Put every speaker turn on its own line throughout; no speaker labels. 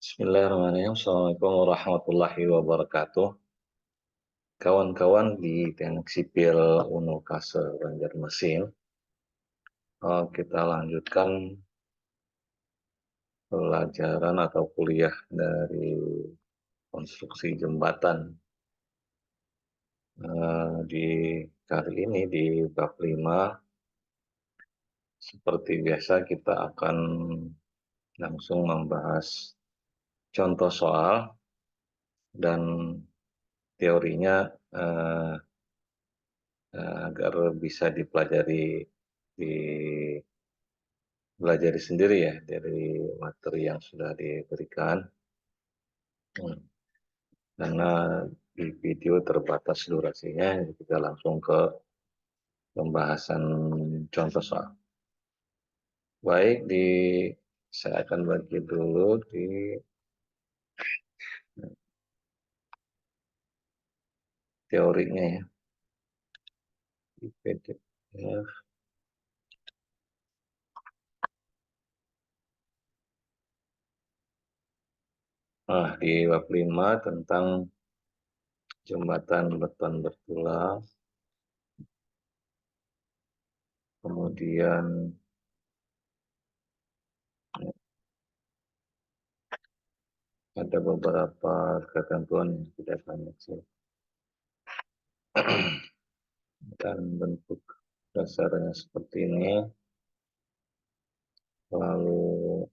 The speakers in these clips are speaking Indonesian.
Bismillahirrahmanirrahim. Assalamualaikum warahmatullahi wabarakatuh. Kawan-kawan di Teknik Sipil Unukase Banjarmasin, kita lanjutkan pelajaran atau kuliah dari konstruksi jembatan. Di kali ini di bab 5, seperti biasa kita akan langsung membahas contoh soal dan teorinya agar bisa dipelajari sendiri ya dari materi yang sudah diberikan. Karena di video terbatas durasinya, kita langsung ke pembahasan contoh soal. Baik, saya akan bagi dulu di teorinya ya. Di PDF. Nah, di bab 5 tentang jembatan beton bertulang. Kemudian ada beberapa ketentuan yang tidak banyak sih. Dan bentuk dasarnya seperti ini. Lalu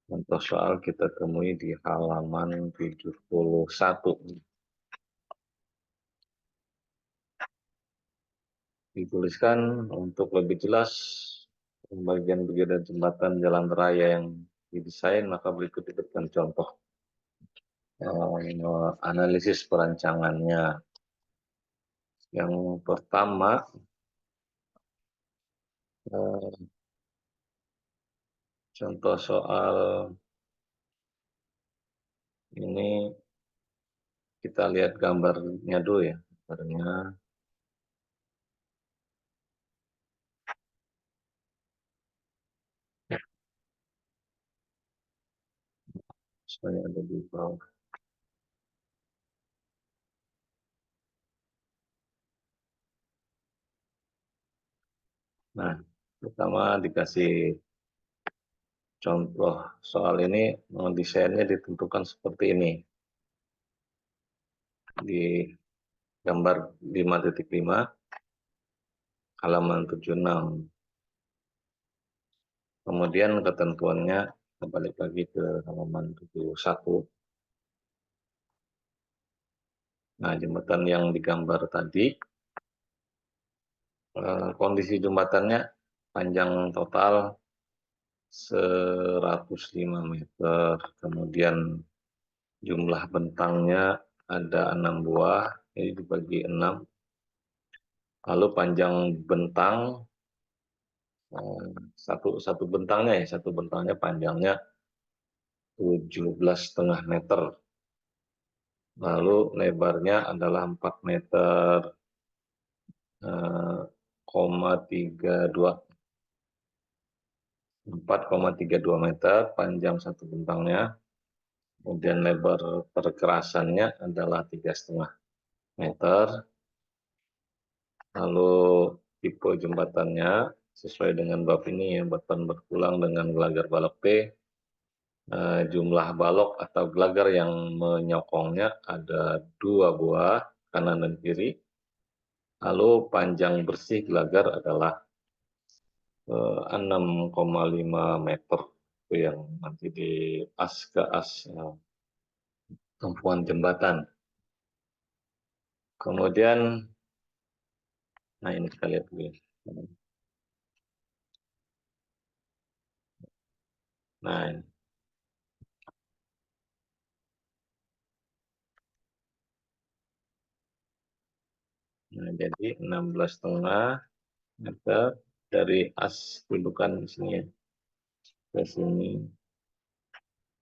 contoh soal kita temui di halaman 71. Dituliskan untuk lebih jelas bagian-bagian jembatan jalan raya yang didesain, maka berikut diberikan contoh analisis perancangannya. Yang pertama, contoh soal ini kita lihat gambarnya dulu ya. Gambarnya saya ada di bawah. Nah, pertama dikasih contoh soal ini, desainnya ditentukan seperti ini. Di gambar 5.5, halaman 76. Kemudian ketentuannya kembali lagi ke halaman 71. Nah, jembatan yang digambar tadi, kondisi jembatannya panjang total 105 meter. Kemudian jumlah bentangnya ada 6 buah, jadi dibagi 6. Lalu panjang bentang, satu bentangnya panjangnya 17,5 meter. Lalu lebarnya adalah 4,32 meter panjang satu bentangnya. Kemudian lebar perkerasannya adalah 3,5 meter. Lalu tipe jembatannya sesuai dengan bab ini ya, beton bertulang dengan gelagar balok P. Jumlah balok atau gelagar yang menyokongnya ada 2 buah, kanan dan kiri. Lalu panjang bersih gelagar adalah 6,5 meter. Itu yang nanti di as ke as tumpuan jembatan. Kemudian, nah ini kita lihat dulu. Nah, ini. Nah, jadi 16,5 meter dari as dudukan di sini ya, ke sini.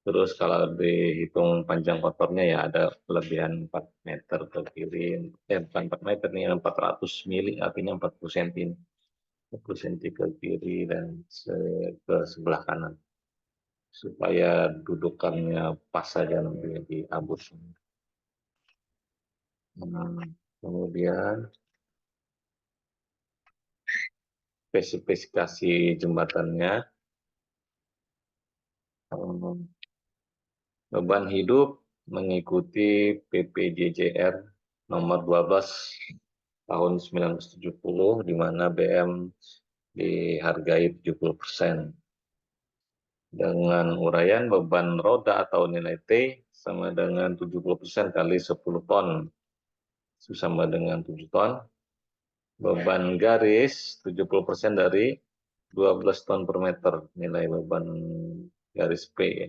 Terus kalau dihitung panjang kotornya ya ada kelebihan 4 meter ke kiri. Bukan 4 meter nih, 400 mili, artinya 40 cm. 20 cm ke kiri dan ke sebelah kanan supaya dudukannya pas saja nanti di abus. Nah, kemudian spesifikasi jembatannya, beban hidup mengikuti PPJJR nomor 12 tahun 1970, di mana BM dihargai 70%. Dengan uraian beban roda atau nilai T sama dengan 70% kali 10 ton, itu sama dengan 7 ton. Beban garis 70% dari 12 ton per meter, nilai beban garis P.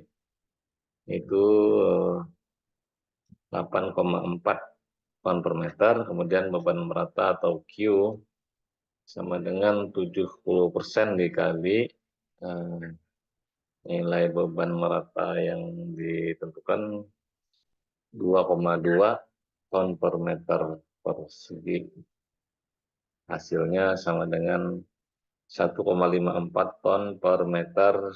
Itu 8,4 ton per meter. Kemudian beban merata atau Q sama dengan 70% dikali nilai beban merata yang ditentukan 2,2 ton per meter persegi. Hasilnya sama dengan 1,54 ton per meter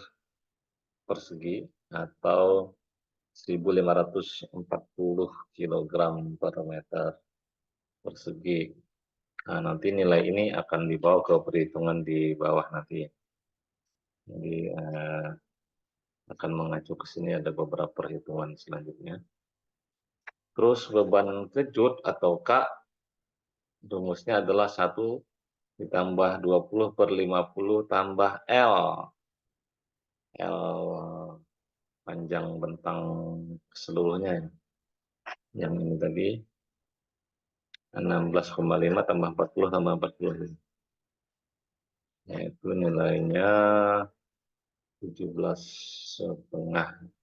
persegi atau 1.540 kg per meter persegi. Nah, nanti nilai ini akan dibawa ke perhitungan di bawah nanti. Jadi akan mengacu ke sini ada beberapa perhitungan selanjutnya. Terus beban kejut atau K, rumusnya adalah 1 ditambah 20 per 50 tambah L. L panjang bentang seluruhnya. Yang ini tadi 16,5 tambah 40 tambah 40. Yaitu nilainya 17,5.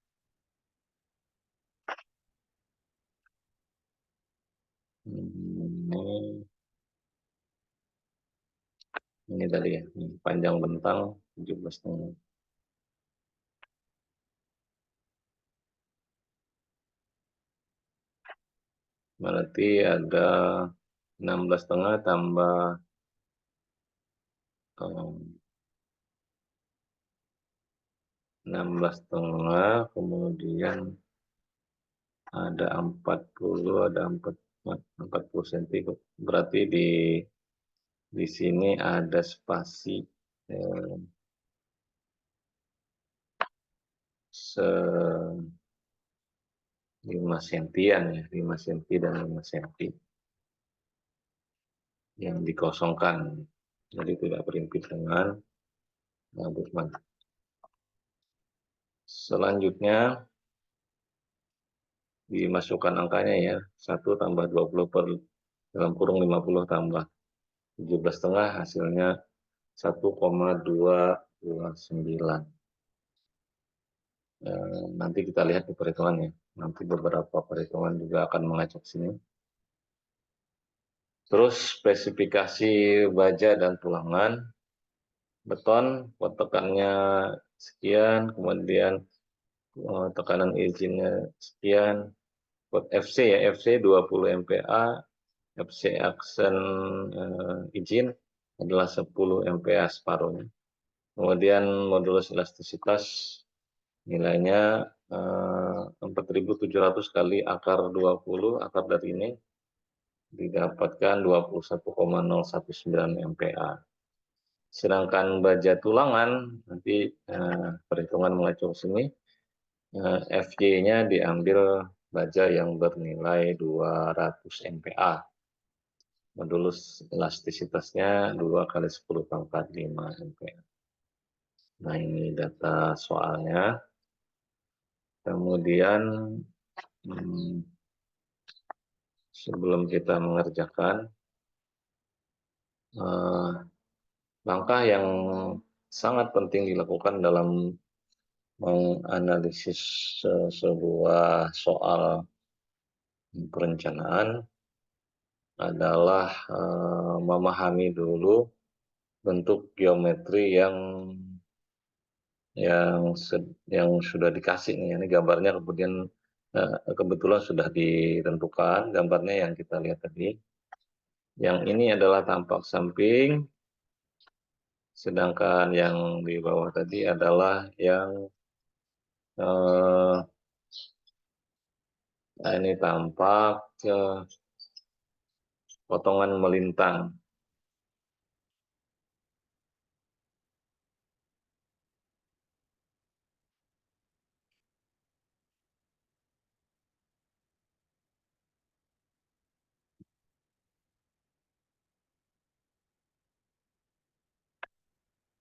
Ini tadi ya, panjang bentang 17,5. Berarti ada 16,5 tambah 16,5, kemudian ada 40, ada 40 cm. Berarti di sini ada spasi 5 sentian ya, 5 cm dan 5 cm yang dikosongkan. Jadi tidak berimpit dengan beban. Selanjutnya dimasukkan angkanya ya, 1 tambah 20 per dalam kurung 50 tambah 17,5, hasilnya 1,229. Nanti kita lihat di perhitungannya. Nanti beberapa perhitungan juga akan mengacu ke sini. Terus spesifikasi baja dan tulangan. Beton, tekanannya sekian, kemudian tekanan izinnya sekian. Buat FC ya, FC 20 MPa, FC aksen izin adalah 10 MPa separuhnya. Kemudian modulus elastisitas nilainya 4.700 kali akar 20, akar dari ini didapatkan 21,019 MPa. Sedangkan baja tulangan nanti perhitungan mengacu ke sini, FY-nya diambil baja yang bernilai 200 MPa. Modulus elastisitasnya 2 kali 10 pangkat 5 MPa. Nah, ini data soalnya. Kemudian sebelum kita mengerjakan, langkah yang sangat penting dilakukan dalam menganalisis sebuah soal perencanaan adalah memahami dulu bentuk geometri yang sudah dikasih nih. Ini gambarnya kemudian kebetulan sudah ditentukan gambarnya yang kita lihat tadi. Yang ini adalah tampak samping, Sedangkan yang di bawah tadi adalah yang eh, nah ini tampak potongan melintang.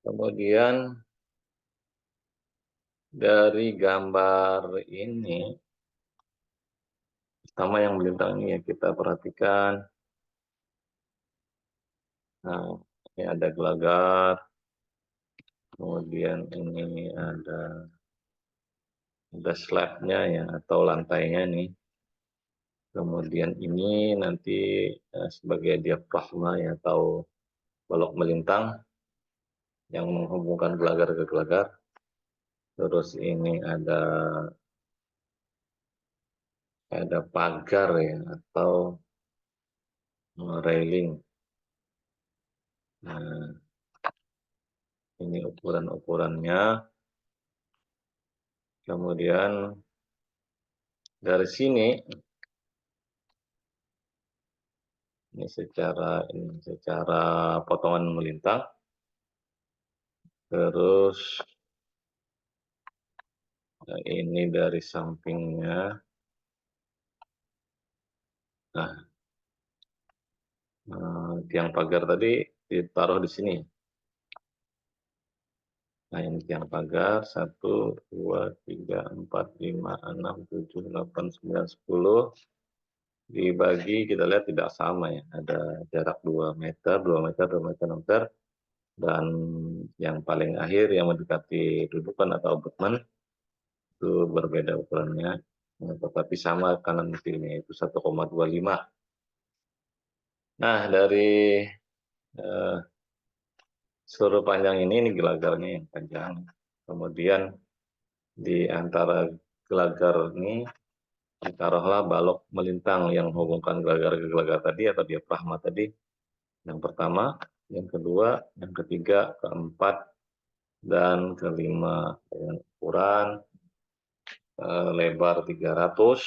Kemudian dari gambar ini, pertama yang melintang ini ya kita perhatikan. Nah, ini ada gelagar, kemudian ini ada slabnya ya atau lantainya nih. Kemudian ini nanti sebagai diafragma ya atau balok melintang yang menghubungkan gelagar ke gelagar. Terus ini ada pagar ya atau railing. Nah, ini ukuran-ukurannya. Kemudian dari sini ini secara potongan melintang. Terus ini dari sampingnya. Nah, tiang pagar tadi ditaruh di sini. Nah, ini tiang pagar 1, 2, 3, 4, 5, 6, 7, 8, 9, 10. Dibagi kita lihat tidak sama ya. Ada jarak 2 meter, 2 meter, 2 meter, 2 meter. Dan yang paling akhir yang mendekati dudukan atau abutmen itu berbeda ukurannya. Nah, tetapi sama kanan kirinya itu 1,25. Nah, dari eh, seluruh panjang ini gelagarnya yang panjang. Kemudian di antara gelagar ini ditaruhlah balok melintang yang menghubungkan gelagar ke gelagar tadi atau diafragma tadi. Yang pertama, yang kedua, yang ketiga, keempat, dan kelima dengan ukuran lebar 300,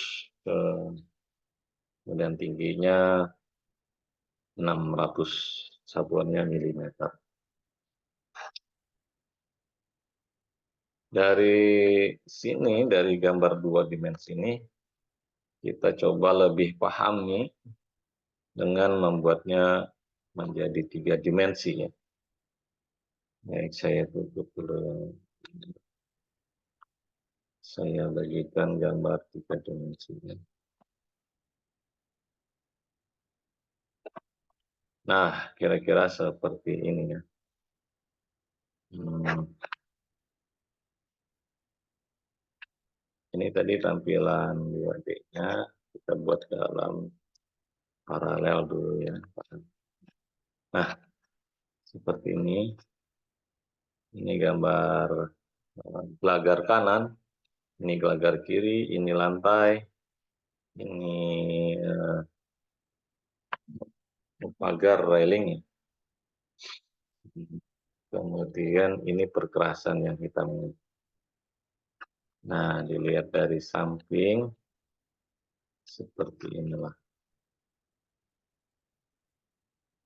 kemudian tingginya 600 satuannya milimeter. Dari sini, dari gambar 2 dimensi ini, kita coba lebih pahami dengan membuatnya menjadi 3 dimensi ya. Baik, saya tutup dulu. Saya bagikan gambar 3 dimensi. Nah, kira-kira seperti ini ya. Hmm, ini tadi tampilan 2D-nya. Kita buat ke dalam paralel dulu ya. Nah, seperti ini. Ini gambar gelagar kanan, ini gelagar kiri, ini lantai, ini pagar railing. Kemudian ini perkerasan yang hitam. Nah, dilihat dari samping seperti inilah.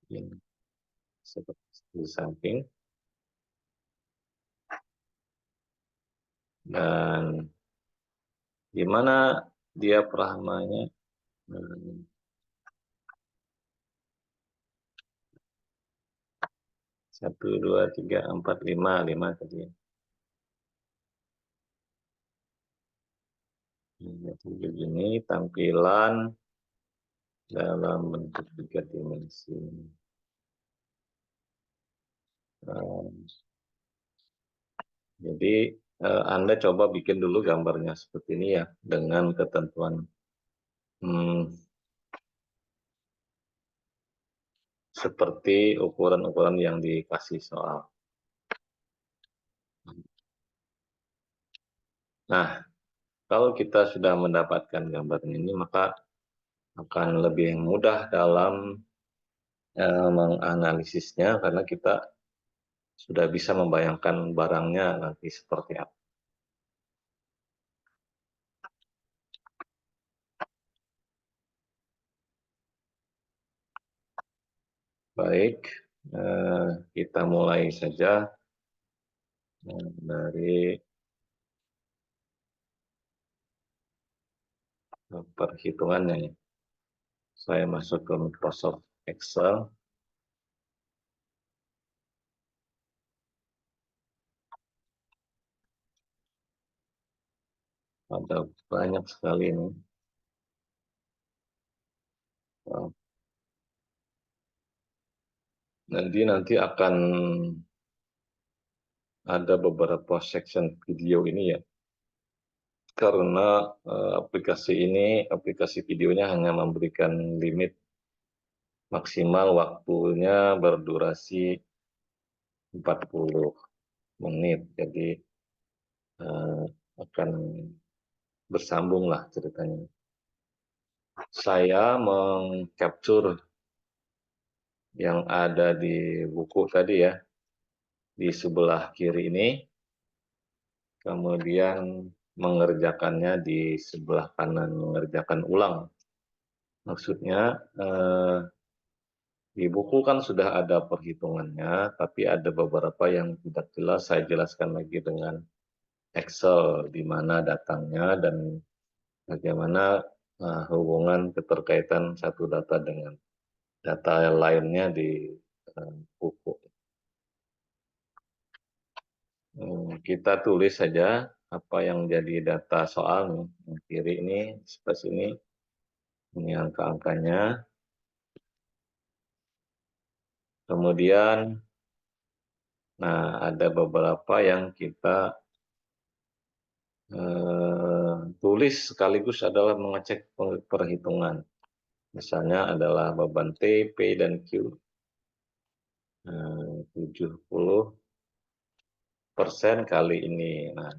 Ini seperti di samping. Dan gimana dia diafragmanya? 1, 2, 3, 4, 5, 5 tadi. Begini tampilan dalam bentuk 3 dimensi. Jadi Anda coba bikin dulu gambarnya seperti ini ya, dengan ketentuan seperti ukuran-ukuran yang dikasih soal. Nah, kalau kita sudah mendapatkan gambar ini, maka akan lebih mudah dalam menganalisisnya karena kita sudah bisa membayangkan barangnya nanti seperti apa. Baik, kita mulai saja dari perhitungannya. Saya masuk ke Microsoft Excel. Ada banyak sekali ini. Nanti akan ada beberapa section video ini ya. Karena aplikasi videonya hanya memberikan limit maksimal waktunya berdurasi 40 menit. Jadi akan bersambung lah ceritanya. Saya mengcapture yang ada di buku tadi ya, di sebelah kiri ini, kemudian mengerjakannya di sebelah kanan, mengerjakan ulang. Maksudnya di buku kan sudah ada perhitungannya, tapi ada beberapa yang tidak jelas, saya jelaskan lagi dengan Excel, di mana datangnya dan bagaimana hubungan keterkaitan satu data dengan data lainnya di buku. Kita tulis saja apa yang jadi data soal nih. Yang kiri ini, sebelah sini, ini angka-angkanya. Kemudian, nah ada beberapa yang kita tulis sekaligus adalah mengecek perhitungan. Misalnya adalah beban T, P, dan Q. 70% kali ini. Nah,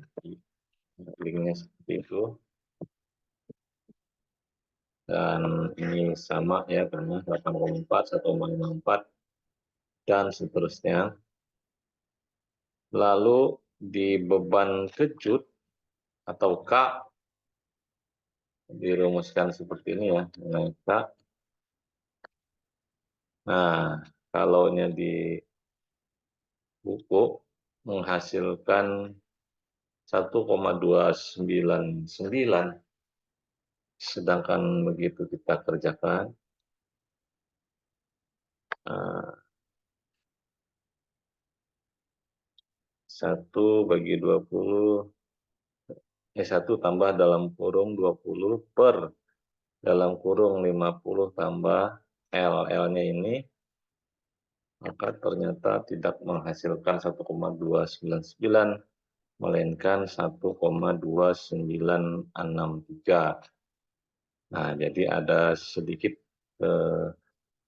linknya seperti itu. Dan ini sama ya, karena 8,4, 1,54, dan seterusnya. Lalu di beban kejut atau K dirumuskan seperti ini ya, dengan K. Nah, kalau di buku menghasilkan 1,299, sedangkan begitu kita kerjakan 1 tambah dalam kurung 20 per dalam kurung 50 tambah L-nya ini, maka ternyata tidak menghasilkan 1,299, melainkan 1,2963. Nah, jadi ada sedikit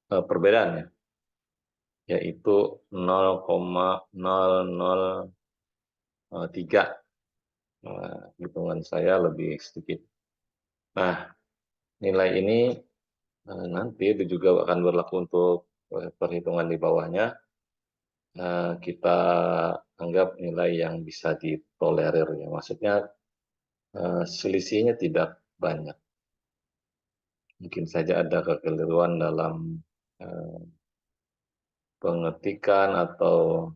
perbedaan ya, yaitu 0,003. Nah, hitungan saya lebih sedikit. Nah, nilai ini nanti itu juga akan berlaku untuk perhitungan di bawahnya. Kita anggap nilai yang bisa ditolerir ya. Maksudnya selisihnya tidak banyak. Mungkin saja ada kekeliruan dalam pengetikan atau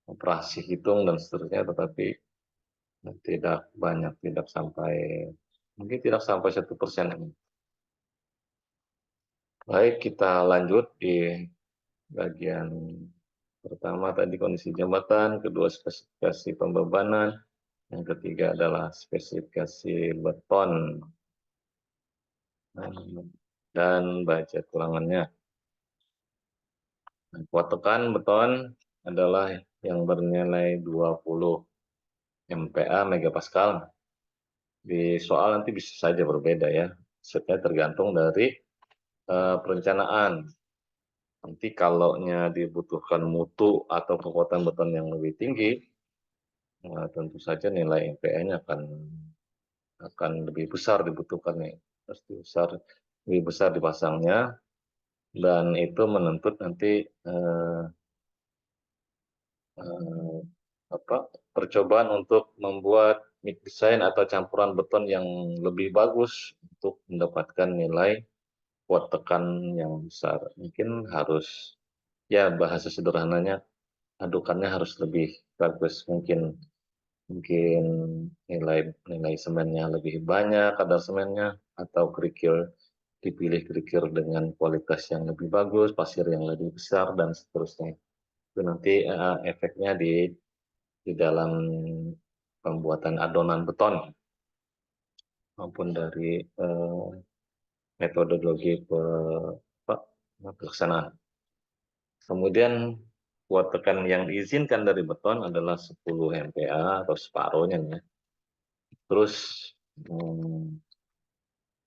operasi hitung dan seterusnya, tetapi tidak banyak, mungkin tidak sampai 1%. Baik, kita lanjut di bagian pertama tadi kondisi jembatan, kedua spesifikasi pembebanan, yang ketiga adalah spesifikasi beton dan budget ulangannya. Kuat tekan beton adalah yang bernilai 20 MPa megapascal. Di soal nanti bisa saja berbeda ya. Maksudnya tergantung dari perencanaan. Nanti kalau dibutuhkan mutu atau kekuatan beton yang lebih tinggi, tentu saja nilai MPa-nya akan lebih besar dibutuhkannya. Pasti lebih besar dipasangnya, dan itu menuntut nanti eh, percobaan untuk membuat mix design atau campuran beton yang lebih bagus untuk mendapatkan nilai kuat tekan yang besar. Mungkin harus, ya bahasa sederhananya, adukannya harus lebih bagus. Mungkin mungkin nilai nilai semennya lebih banyak, kadar semennya, atau kerikil dipilih kerikil dengan kualitas yang lebih bagus, pasir yang lebih besar, dan seterusnya. Itu nanti efeknya di dalam pembuatan adonan beton maupun dari metodologi pelaksanaan. Kemudian kuat tekan yang diizinkan dari beton adalah 10 MPa atau separuhnya ya. Terus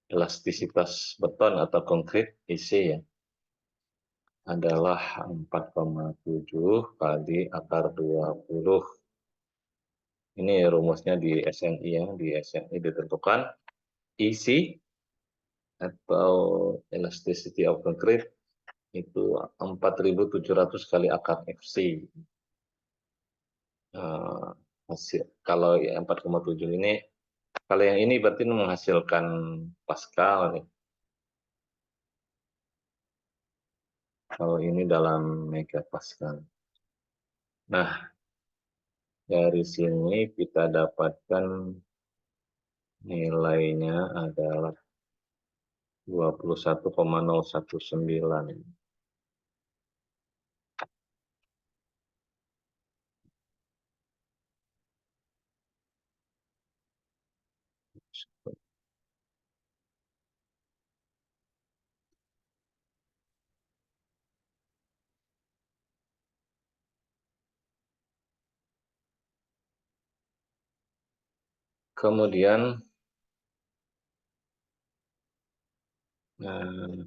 elastisitas beton atau konkrit IC ya adalah 4,7 kali akar 20. Ini rumusnya di SNI ya, di SNI ditentukan IC atau elasticity of concrete itu 4.700 kali akar FC. Kalau yang 4,7 ini, kalau yang ini berarti menghasilkan Pascal nih. Kalau ini dalam megapascal. Nah, dari sini kita dapatkan nilainya adalah 21,019. Kemudian eh,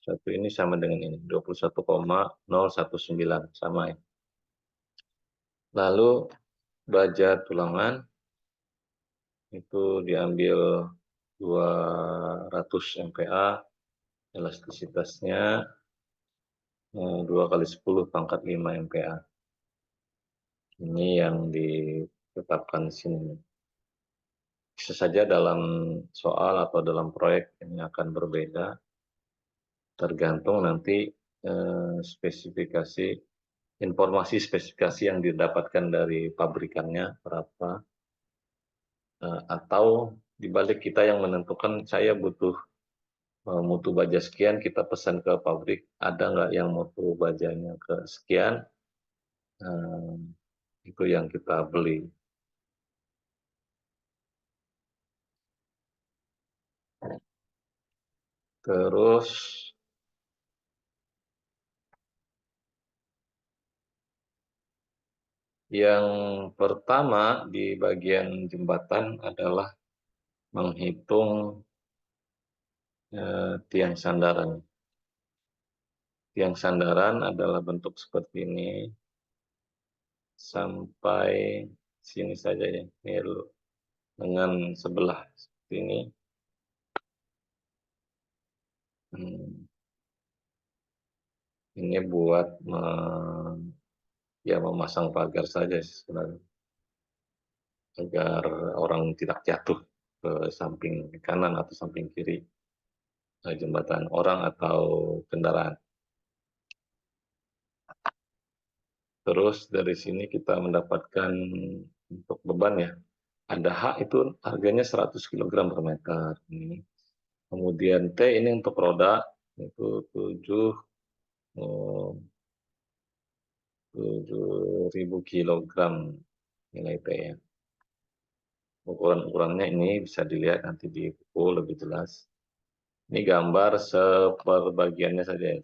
satu ini sama dengan ini 21,019 sama ya. Lalu baja tulangan itu diambil 200 MPa, elastisitasnya 2 kali 10 pangkat 5 MPa. Ini yang ditetapkan di sini. Bisa saja dalam soal atau dalam proyek ini akan berbeda, tergantung nanti spesifikasi, informasi spesifikasi yang didapatkan dari pabrikannya berapa, atau dibalik kita yang menentukan saya butuh mutu baja sekian, kita pesan ke pabrik, ada nggak yang mutu bajanya ke sekian, eh, itu yang kita beli. Terus yang pertama di bagian jembatan adalah menghitung tiang sandaran. Tiang sandaran adalah bentuk seperti ini sampai sini saja ya. Ini dengan sebelah seperti ini. Ini buat ya memasang pagar saja sebenarnya, agar orang tidak jatuh ke samping kanan atau samping kiri jembatan, orang atau kendaraan. Terus dari sini kita mendapatkan untuk beban ya, ada H itu harganya 100 kg per meter. Kemudian T ini untuk roda itu 7.000 kilogram nilai T ya. Ukuran-ukurannya ini bisa dilihat nanti di buku lebih jelas. Ini gambar seperbagiannya saja,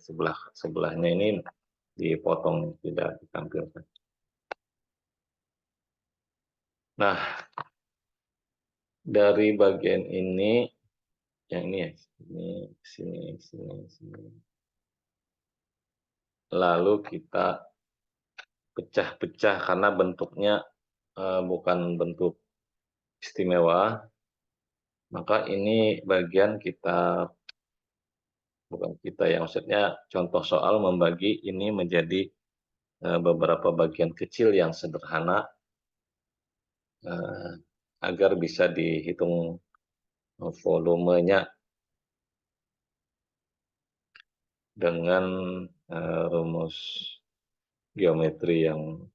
sebelahnya ini dipotong, tidak ditampilkan. Nah, dari bagian ini, yang ini ya, sini. Lalu kita pecah-pecah karena bentuknya bukan bentuk istimewa, maka ini bagian kita, bukan kita ya, maksudnya contoh soal membagi ini menjadi beberapa bagian kecil yang sederhana, eh, agar bisa dihitung volumenya dengan rumus geometri yang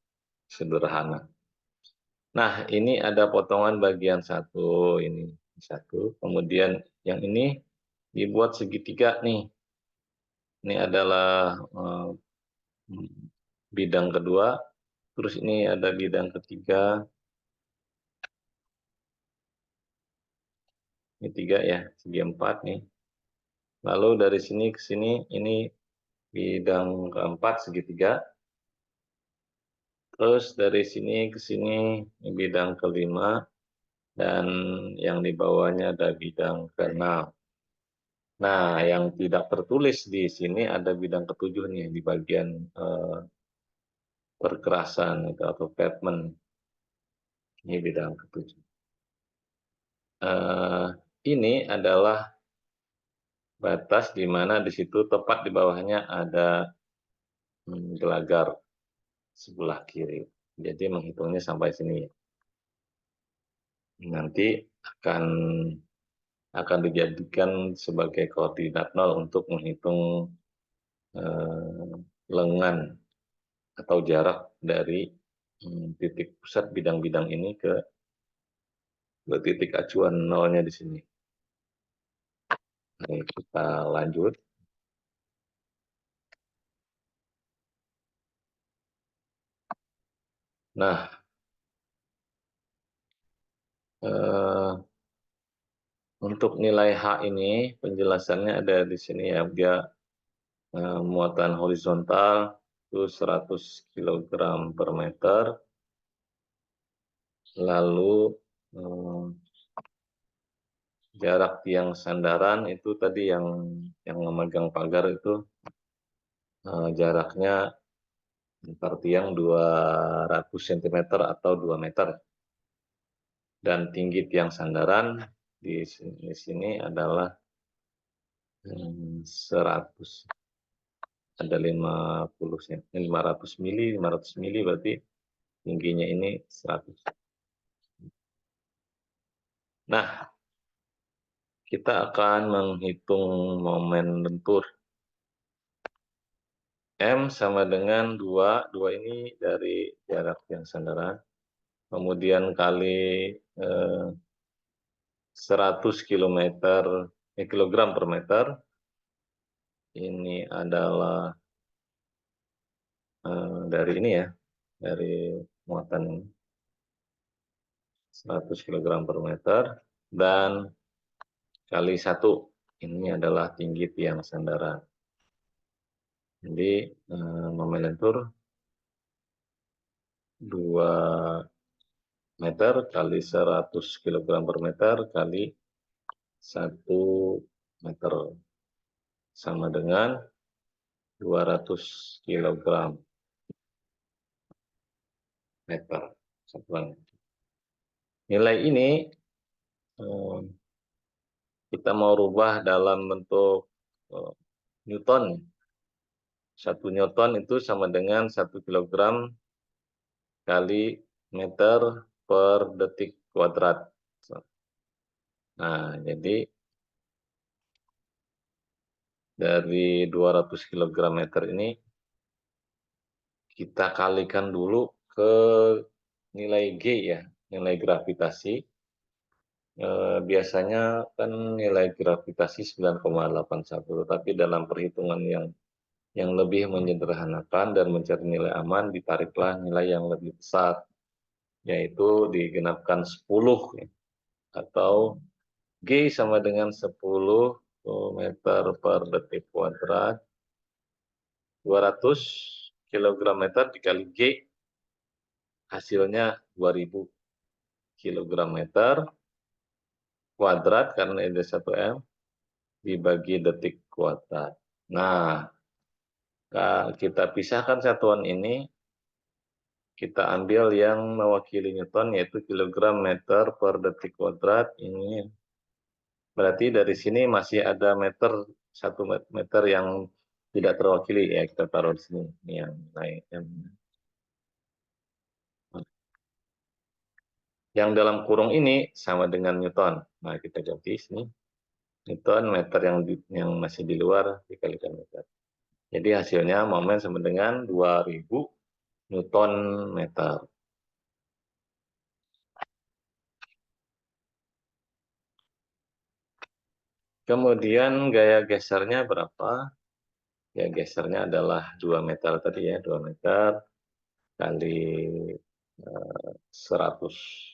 sederhana. Nah, ini ada potongan bagian satu, ini satu, kemudian yang ini dibuat segitiga nih. Ini adalah bidang kedua, terus ini ada bidang ketiga, ini tiga ya, segi empat nih. Lalu dari sini ke sini, ini bidang keempat segitiga. Terus dari sini ke sini, ini bidang kelima, dan yang di bawahnya ada bidang keenam. Nah, yang tidak tertulis di sini ada bidang ketujuh nih, di bagian perkerasan itu, atau pavement. Ini bidang ketujuh. Ini adalah batas di mana di situ tepat di bawahnya ada gelagar sebelah kiri. Jadi menghitungnya sampai sini. Nanti akan dijadikan sebagai koordinat nol untuk menghitung lengan atau jarak dari titik pusat bidang-bidang ini ke titik acuan nolnya di sini. Ini kita lanjut. Nah, untuk nilai H ini penjelasannya ada di sini ya. Dia muatan horizontal itu 100 kg per meter. Lalu jarak tiang sandaran itu tadi yang memegang pagar itu jaraknya antar tiang 200 cm atau 2 meter. Dan tinggi tiang sandaran di sini adalah 100. Ada 500 mili berarti tingginya ini 100. Nah, kita akan menghitung momen lentur. M sama dengan 2 ini dari jarak tiang sandaran, kemudian kali 100 kilogram per meter, ini adalah dari ini ya, dari muatan 100 kilogram per meter, dan kali 1, ini adalah tinggi tiang sandaran. Jadi momen lentur 2 meter kali 100 kilogram per meter kali 1 meter sama dengan 200 kilogram meter. Nilai ini kita mau rubah dalam bentuk Newton. 1 Newton itu sama dengan 1 kilogram kali meter per detik kuadrat. Nah, jadi dari 200 kg meter ini kita kalikan dulu ke nilai G ya, nilai gravitasi. Biasanya kan nilai gravitasi 9,81, tapi dalam perhitungan yang lebih menyederhanakan dan mencari nilai aman, ditariklah nilai yang lebih besar, yaitu digenapkan 10, atau G sama dengan 10 meter per detik kuadrat. 200 kg meter dikali G, hasilnya 2000 kg meter kuadrat, karena ada 1 M, dibagi detik kuadrat. Nah, kita pisahkan satuan ini, kita ambil yang mewakili Newton, yaitu kilogram meter per detik kuadrat. Ini berarti dari sini masih ada meter, 1 meter yang tidak terwakili, ya kita taruh di sini. Ini yang naik. Yang dalam kurung ini sama dengan Newton. Nah, kita ganti sini. Newton meter yang masih di luar dikalikan meter. Jadi hasilnya momen sama dengan 2000 Newton meter. Kemudian gaya gesernya berapa? Ya gesernya adalah 2 meter tadi ya, 2 meter kali 100.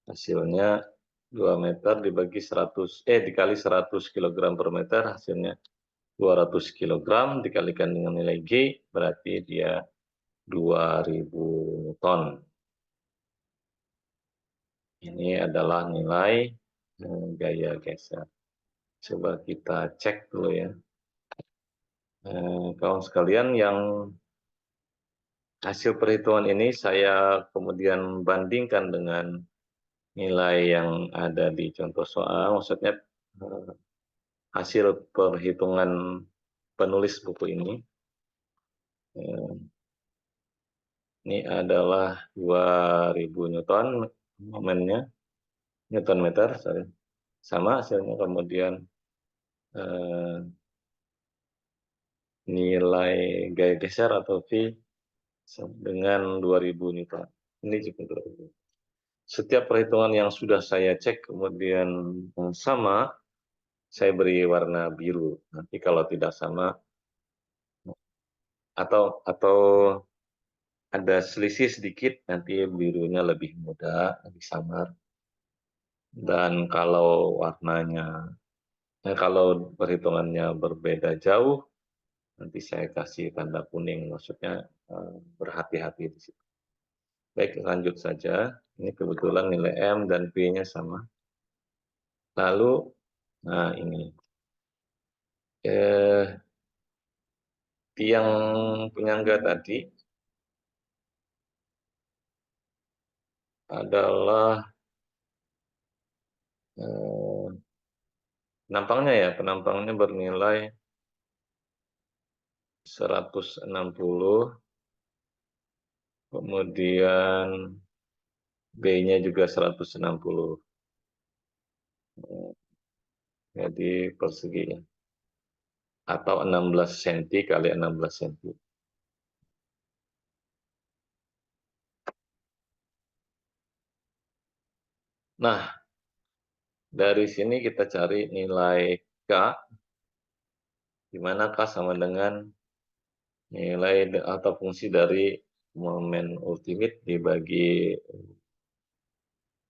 Hasilnya 2 meter dikali 100 kg per meter, hasilnya 200 kg dikalikan dengan nilai G, berarti dia 2000 ton. Ini adalah nilai gaya geser. Coba kita cek dulu ya. Kawan sekalian, yang hasil perhitungan ini saya kemudian bandingkan dengan nilai yang ada di contoh soal, maksudnya hasil perhitungan penulis buku ini. Ini adalah 2000 Newton momennya, Newton meter, sorry. Sama hasilnya, kemudian nilai gaya geser atau V dengan 2000 Newton. Ini juga 2000. Setiap perhitungan yang sudah saya cek kemudian sama, saya beri warna biru. Nanti kalau tidak sama atau ada selisih sedikit, nanti birunya lebih muda, lebih samar. Dan kalau kalau perhitungannya berbeda jauh, nanti saya kasih tanda kuning, maksudnya berhati-hati di situ. Baik, lanjut saja. Ini kebetulan nilai M dan P-nya sama. Lalu, nah ini. Tiang penyangga tadi adalah penampangnya bernilai 160, kemudian B-nya juga 160. Jadi persegi atau 16 cm kali 16 cm. Nah, dari sini kita cari nilai K, di mana K sama dengan nilai atau fungsi dari momen ultimate dibagi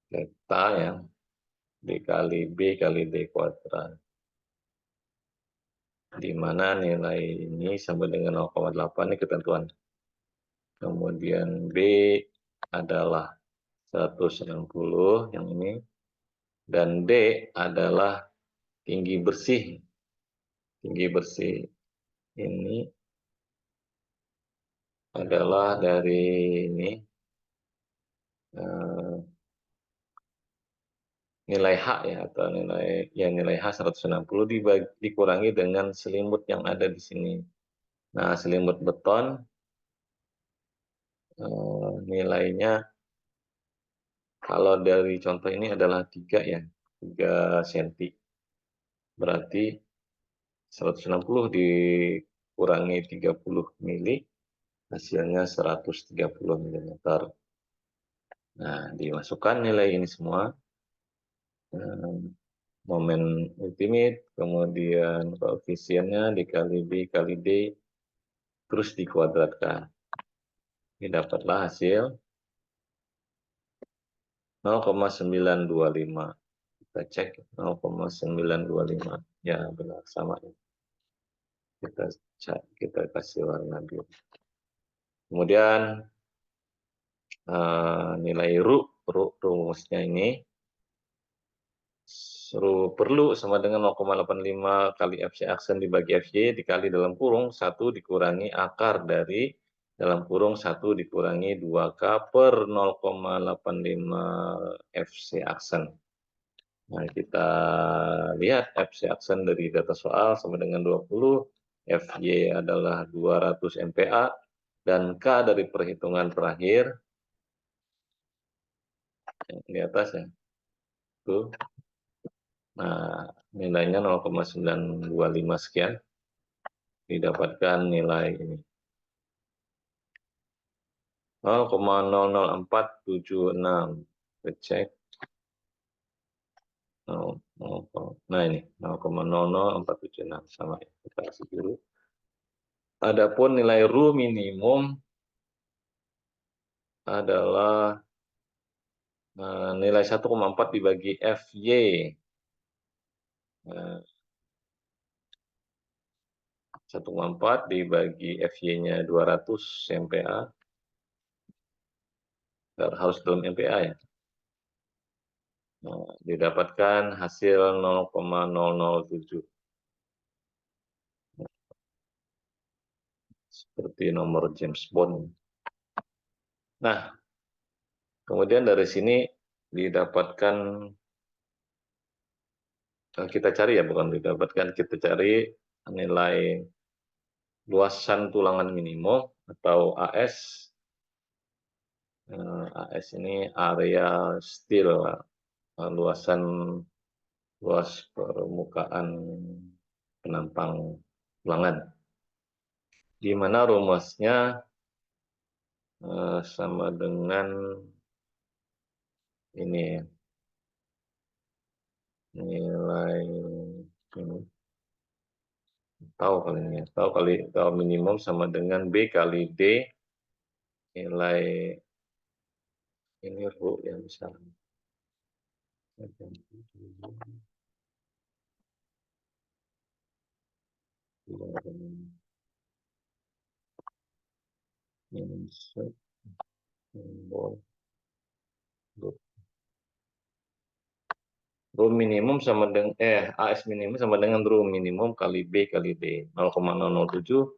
delta ya, dikali B kali D kuadrat. Di mana nilai ini sama dengan 0,8, ini ketentuan. Kemudian B adalah 160 yang ini, dan D adalah tinggi bersih. Tinggi bersih ini adalah dari ini nilai H ya, atau nilai H 160 dikurangi dengan selimut yang ada di sini. Nah, selimut beton nilainya kalau dari contoh ini adalah 3 ya, 3 cm. Berarti 160 dikurangi 30 mili, hasilnya 130 mm. Nah, dimasukkan nilai ini semua, momen ultimate, kemudian koefisiennya dikali B kali D, terus dikuadratkan. Ini dapatlah hasil 0,925. Kita cek 0,925. Ya, benar sama. Kita kasih warna biru. Kemudian nilai rumusnya ini perlu sama dengan 0,85 kali FC aksen dibagi FY dikali dalam kurung 1 dikurangi akar dari dalam kurung 1 dikurangi 2K per 0,85 FC aksen. Nah, kita lihat FC aksen dari data soal sama dengan 20, FY adalah 200 MPa, dan K dari perhitungan terakhir, yang di atas ya, tuh. Nah, nilainya 0,925 sekian, didapatkan nilai ini. 0,00476. Kita cek. Nah ini 0,00476 sama ya. Kita kasih dulu. Adapun nilai RU minimum adalah nilai 1,4 dibagi FY. 1,4 dibagi FY-nya 200 MPa. Harus dalam MPa ya. Nah, didapatkan hasil 0,007. Seperti nomor James Bond. Nah, kemudian dari sini didapatkan, kita cari ya, bukan didapatkan, kita cari nilai luasan tulangan minimum atau AS. AS ini area steel, luas permukaan penampang tulangan. Di mana rumusnya sama dengan ini nilai ini, tahu minimum sama dengan B kali D nilai ini RU ya misalnya. RU minimum sama dengan AS minimum sama dengan RU minimum kali B kali D, 0,007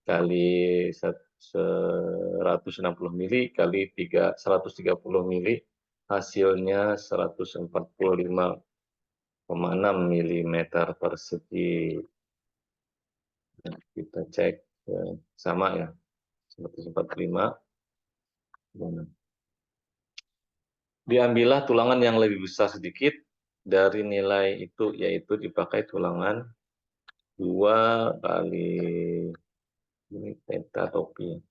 kali 160 mili kali 130 mili, hasilnya 145,6 mm persegi. Nah, kita cek sama ya, 145. Diambillah tulangan yang lebih besar sedikit dari nilai itu, yaitu dipakai tulangan 2 kali ini theta topi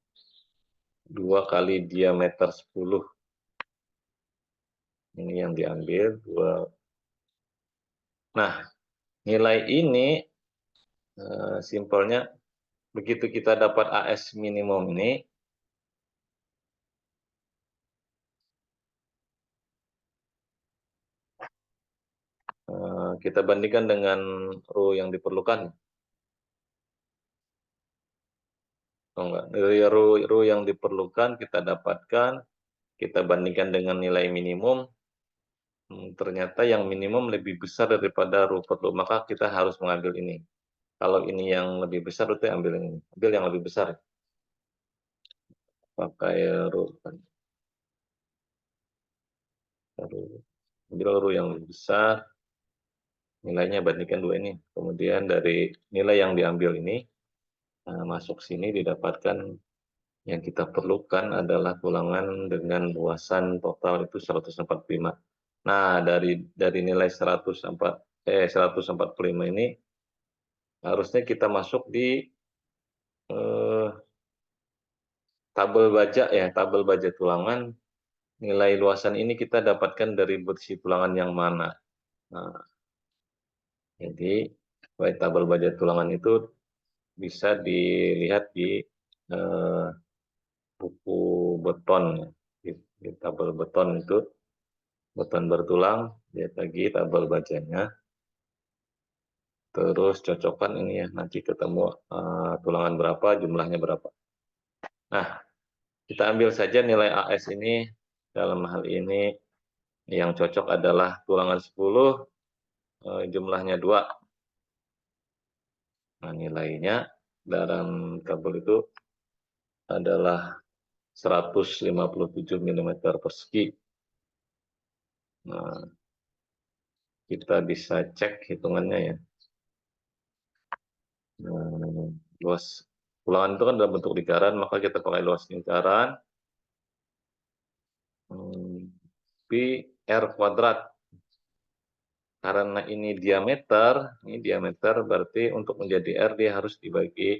2 kali diameter 10. Ini yang diambil 2. Nah, nilai ini simpelnya begitu kita dapat AS minimum ini, kita bandingkan dengan RU yang diperlukan. Oh, enggak. Dari RU yang diperlukan kita dapatkan, kita bandingkan dengan nilai minimum, ternyata yang minimum lebih besar daripada RU perlu, maka kita harus mengambil ini. Kalau ini yang lebih besar, itu ambil ini. Ambil yang lebih besar. Pakai RU. Ambil RU yang lebih besar, nilainya bandingkan 2 ini. Kemudian dari nilai yang diambil ini, masuk sini didapatkan yang kita perlukan adalah tulangan dengan luasan total itu 145. Nah, dari nilai 145 ini harusnya kita masuk di tabel baja ya, tabel baja tulangan. Nilai luasan ini kita dapatkan dari bersih tulangan yang mana. Nah, jadi tabel baja tulangan itu bisa dilihat di buku beton. Di tabel beton itu, beton bertulang, lihat lagi tabel bajanya. Terus cocokkan ini ya, nanti ketemu tulangan berapa, jumlahnya berapa. Nah, kita ambil saja nilai AS ini, dalam hal ini yang cocok adalah tulangan 10, jumlahnya 2. Nah, nilainya dalam tabel itu adalah 157 mm persegi. Nah, kita bisa cek hitungannya ya. Nah, luas ulangan itu kan dalam bentuk lingkaran, maka kita pakai luas lingkaran pi r kuadrat. Karena ini diameter berarti untuk menjadi r dia harus dibagi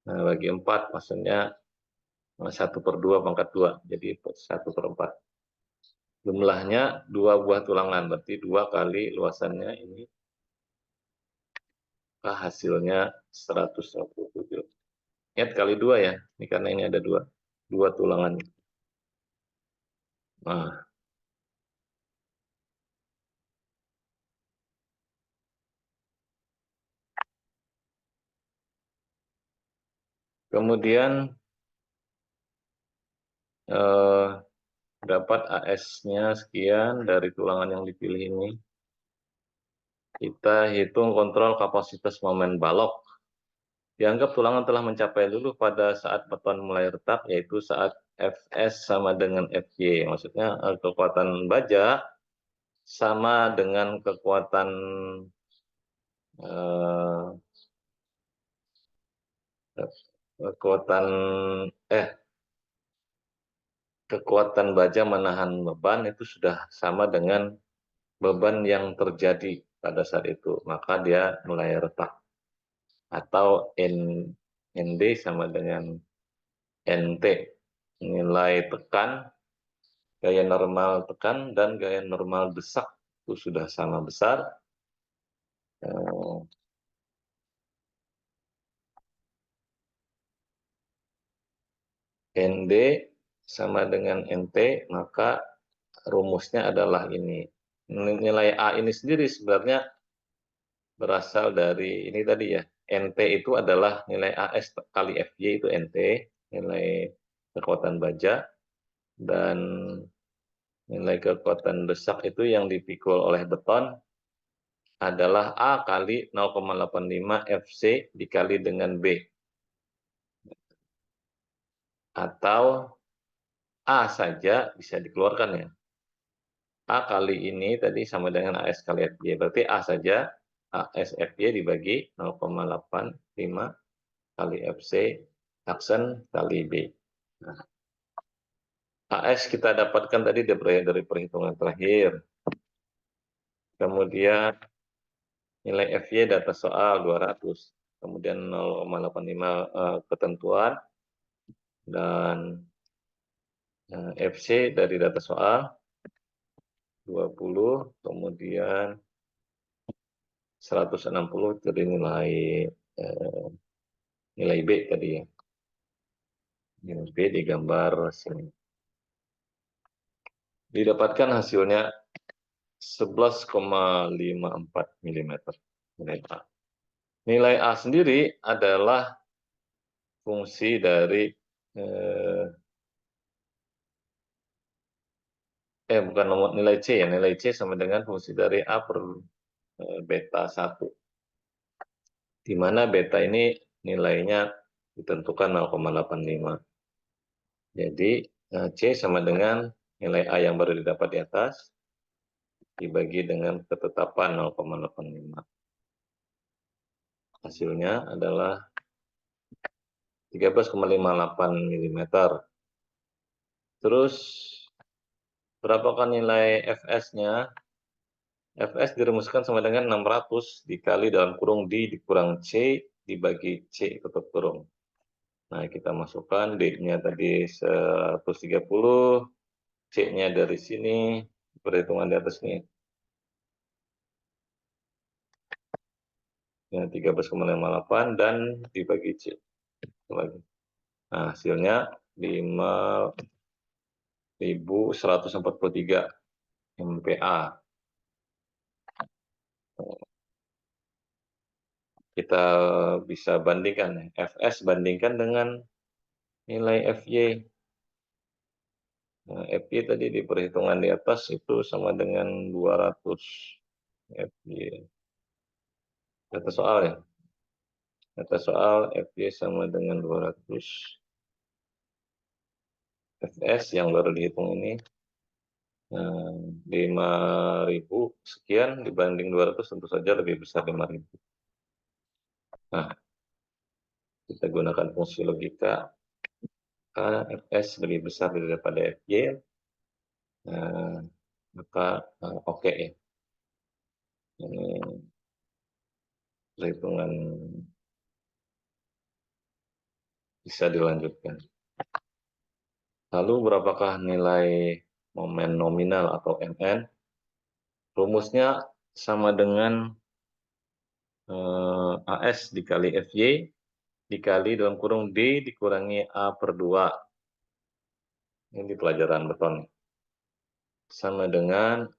bagi 4, maksudnya 1/2 pangkat 2, jadi 1/4. Jumlahnya 2 buah tulangan, berarti 2 kali luasannya ini, hasilnya 127. Ingat kali 2 ya, ini karena ini ada 2 tulangan. Nah, kemudian eh, dapat AS-nya sekian dari tulangan yang dipilih ini. Kita hitung kontrol kapasitas momen balok. Dianggap tulangan telah mencapai luluh pada saat beton mulai retak, yaitu saat Fs sama dengan Fy. Maksudnya kekuatan baja sama dengan eh, kekuatan kekuatan baja menahan beban itu sudah sama dengan beban yang terjadi pada saat itu, maka dia mulai retak. Atau ND sama dengan NT, nilai tekan, gaya normal tekan, dan gaya normal desak itu sudah sama besar. ND sama dengan NT, maka rumusnya adalah ini. Nilai A ini sendiri sebenarnya berasal dari ini tadi ya. NT itu adalah nilai AS kali FY, itu NT, nilai kekuatan baja, dan nilai kekuatan desak itu yang dipikul oleh beton adalah A kali 0,85 FC dikali dengan B. Atau A saja bisa dikeluarkan ya. A kali ini tadi sama dengan AS kali FY. Berarti A saja, AS FY dibagi 0,85 kali FC aksen kali B. Nah, AS kita dapatkan tadi dari perhitungan terakhir. Kemudian nilai FY data soal 200. Kemudian 0,85 ketentuan. Dan FC dari data soal 20. Kemudian 160 dari nilai B tadi ya. Nilai B digambar sini. Didapatkan hasilnya 11,54 mm. Nilai A. Nilai A sendiri adalah fungsi dari bukan nomor nilai C ya. Nilai C sama dengan fungsi dari A per beta 1. Di mana beta ini nilainya ditentukan 0,85. Jadi C sama dengan nilai A yang baru didapat di atas dibagi dengan ketetapan 0,85. Hasilnya adalah 13,58 mm. Terus berapakah nilai Fs-nya? Fs dirumuskan sama dengan 600 dikali dalam kurung D dikurang C dibagi C tutup kurung. Nah, kita masukkan D-nya tadi 130, C-nya dari sini, perhitungan di atas ini. Ya, 13,58 dan dibagi C. Lagi. Nah, hasilnya 5.143 MPa. Kita bisa bandingkan Fs bandingkan dengan nilai Fy. Nah, Fy tadi di perhitungan di atas itu sama dengan 200 Fy. Kata soal ya. Kata soal Fy sama dengan 200. Fs yang baru dihitung ini 5.000 sekian dibanding 200 tentu saja lebih besar 5.000. Nah, kita gunakan fungsi logika Fs lebih besar daripada Fy, maka oke ya. Ini perhitungan bisa dilanjutkan. Lalu berapakah nilai momen nominal atau Mn? Rumusnya sama dengan AS dikali Fy dikali dalam kurung D dikurangi A per 2. Ini di pelajaran beton. Sama dengan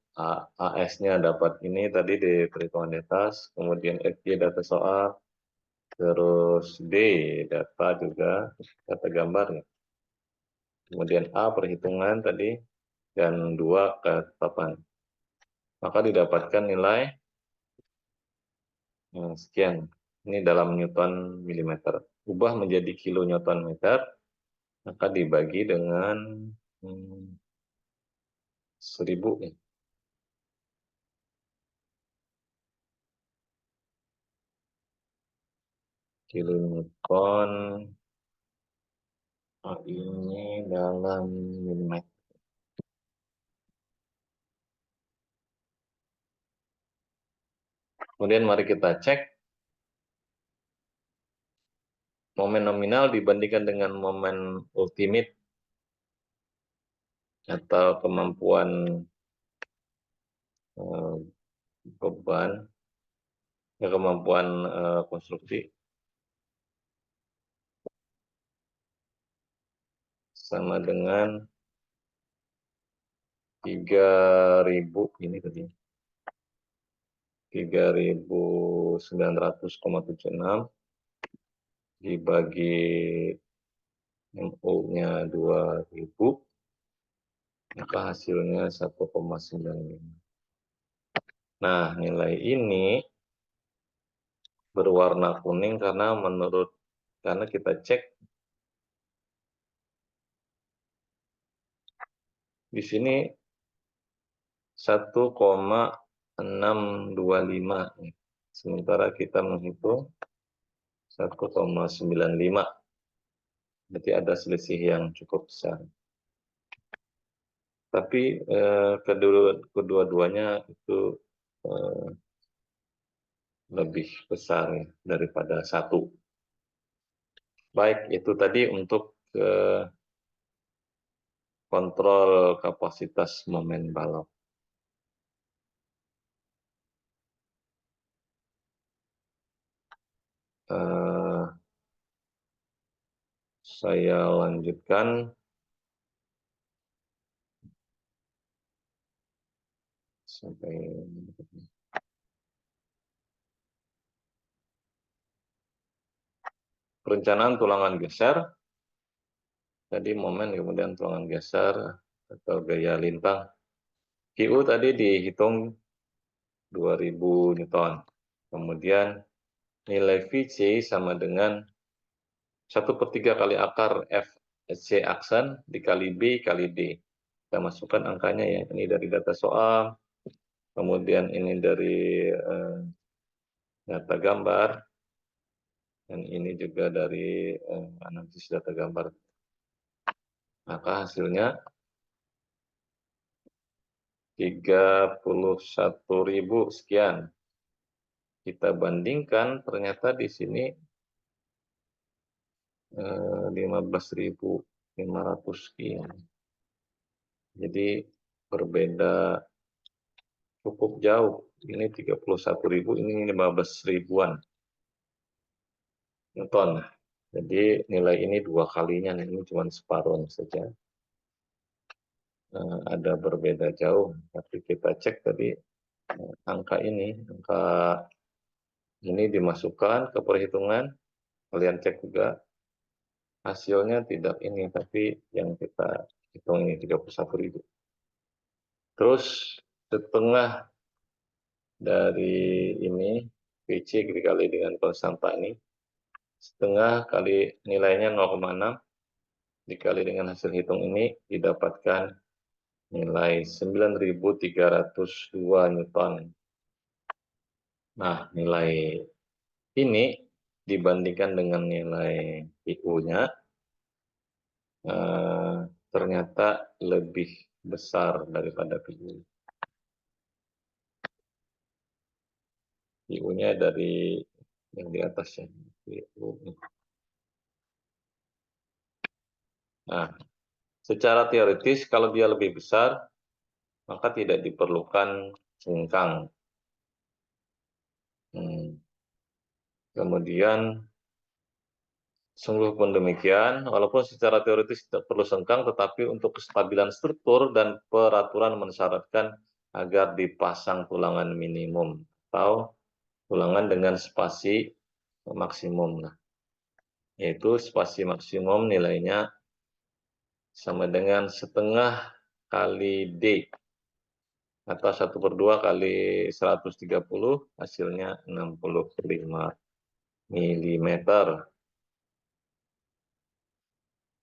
AS-nya dapat ini tadi di perhitungan di atas, kemudian Fy data soal, terus D data juga, data gambar ya. Kemudian A perhitungan tadi, dan 2 ketetapan. Maka didapatkan nilai sekian. Ini dalam Newton milimeter. Ubah menjadi kilo Newton meter, maka dibagi dengan 1000 ya. Kilo Newton ini dalam milimeter. Kemudian mari kita cek momen nominal dibandingkan dengan momen ultimate atau kemampuan beban, kemampuan konstruksi sama dengan 3.000 ini tadi 3.900,76 dibagi MO-nya 2.000, maka hasilnya 1,95. Nah, nilai ini berwarna kuning karena kita cek di sini 1,625, sementara kita menghitung 1,95. Berarti ada selisih yang cukup besar. Tapi kedua-duanya itu lebih besar ya, daripada 1. Baik, itu tadi untuk kontrol kapasitas momen balok. Saya lanjutkan. Sampai perencanaan tulangan geser. Tadi momen, kemudian tulangan geser atau gaya lintang. QU tadi dihitung 2000 Newton. Kemudian nilai VC sama dengan 1/3 kali akar FC aksen dikali B kali D. Kita masukkan angkanya ya. Ini dari data soal. Kemudian ini dari data gambar. Dan ini juga dari analisis data gambar. Maka hasilnya 31.000 sekian. Kita bandingkan ternyata di sini 15.500 sekian. Jadi berbeda cukup jauh. Ini 31.000, ini 15.000-an Newton. Jadi nilai ini 2 kalinya, ini cuma separuh saja. Ada berbeda jauh, tapi kita cek tadi angka ini dimasukkan ke perhitungan, kalian cek juga hasilnya tidak ini, tapi yang kita hitung ini 31.000. Terus setengah dari ini VC dikali dengan konstanta ini, setengah kali nilainya 0,6 dikali dengan hasil hitung ini didapatkan nilai 9.302 Newton. Nah, nilai ini dibandingkan dengan nilai IU-nya ternyata lebih besar daripada PU. PU-nya dari yang di atasnya. Nah, secara teoritis kalau dia lebih besar, maka tidak diperlukan sengkang. Kemudian, sungguh pun demikian, walaupun secara teoritis tidak perlu sengkang, tetapi untuk kestabilan struktur dan peraturan mensyaratkan agar dipasang tulangan minimum atau tulangan dengan spasi maksimum. Nah, yaitu spasi maksimum nilainya sama dengan setengah kali D atau 1/2 kali 130, hasilnya 65 mm.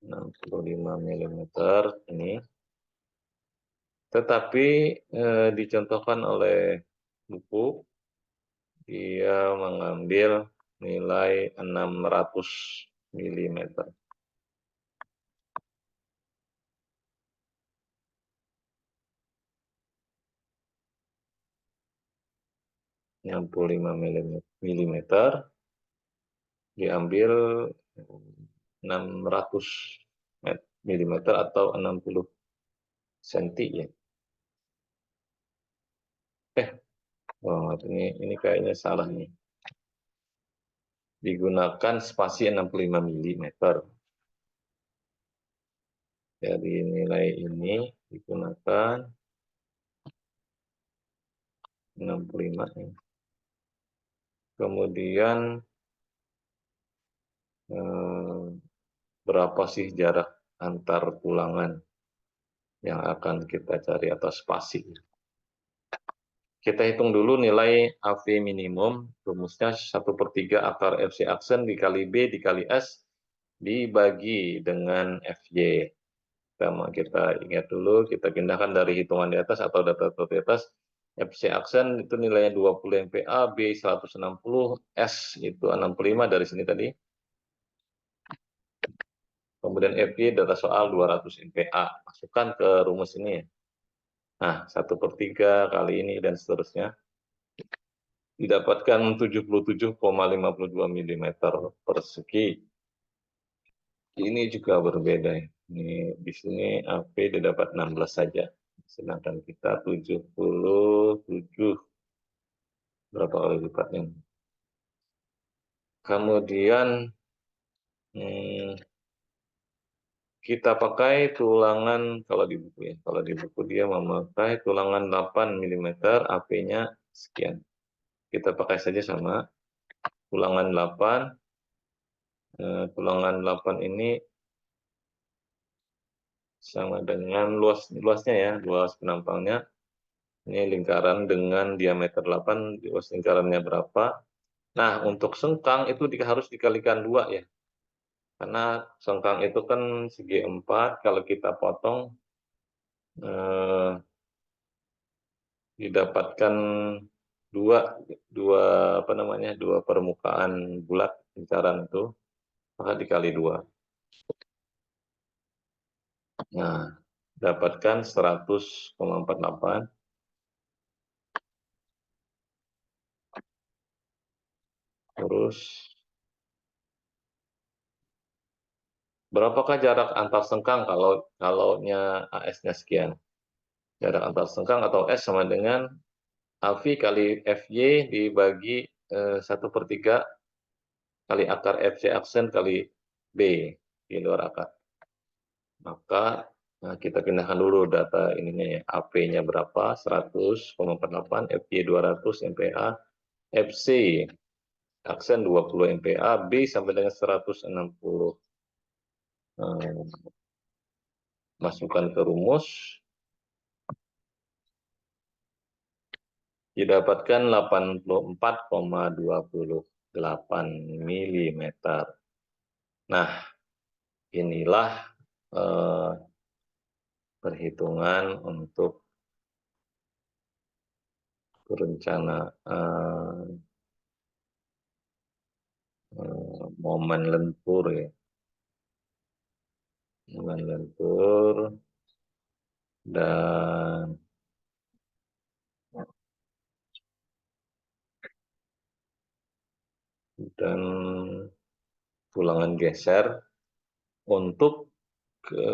65 mm ini. Tetapi dicontohkan oleh buku, dia mengambil nilai 600 mm. 65 mm diambil 600 mm atau 60 cm ya. Ini kayaknya salah nih. Digunakan spasi 65 mm. Dari nilai ini digunakan 65 ya. Kemudian berapa sih jarak antar tulangan yang akan kita cari atau spasi. Kita hitung dulu nilai AV minimum, rumusnya 1/3 akar FC aksen dikali B dikali S dibagi dengan FY. Kita ingat dulu, kita pindahkan dari hitungan di atas atau data di atas. FC aksen itu nilainya 20 MPa, B 160, S itu 65 dari sini tadi. Kemudian FY data soal 200 MPa. Masukkan ke rumus ini. Nah, 1/3 kali ini dan seterusnya. Didapatkan 77,52 mm persegi. Ini juga berbeda. Ini di sini AP didapat 16 saja. Sedangkan kita 77. Berapa kali lipatnya? Kemudian kita pakai tulangan, kalau di buku ya. Kalau di buku dia memakai tulangan 8 mm, AP-nya sekian. Kita pakai saja sama tulangan 8. Tulangan 8 ini sama dengan luasnya ya, luas penampangnya. Ini lingkaran dengan diameter 8, luas lingkarannya berapa. Nah, untuk sengkang itu harus dikalikan 2 ya. Karena sengkang itu kan segi 4, kalau kita potong didapatkan dua permukaan bulat lingkaran itu, maka dikali 2. Nah, dapatkan 100,48. Terus berapakah jarak antar sengkang kalaunya AS-nya sekian? Jarak antar sengkang atau S sama dengan AV kali FY dibagi 1/3 kali akar FC aksen kali B di luar akar. Maka kita pindahkan dulu data ininya ya. AP-nya berapa? 100,48, FY 200 MPa, FC aksen 20 MPa, B sampai dengan 160. Masukkan ke rumus. Didapatkan 84,28 mm. Nah, inilah eee, perhitungan untuk perencanaan, momen lentur ya, momen lentur dan dan tulangan geser untuk ke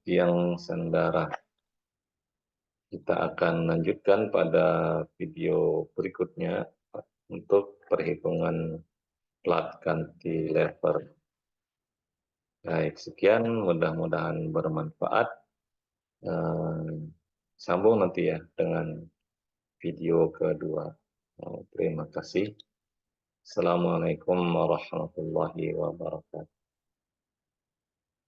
tiang sandara. Kita akan lanjutkan pada video berikutnya untuk perhitungan plat cantilever. Baik, sekian, mudah-mudahan bermanfaat. Eh, Sambung nanti ya dengan video kedua. Terima kasih. Assalamualaikum warahmatullahi wabarakatuh.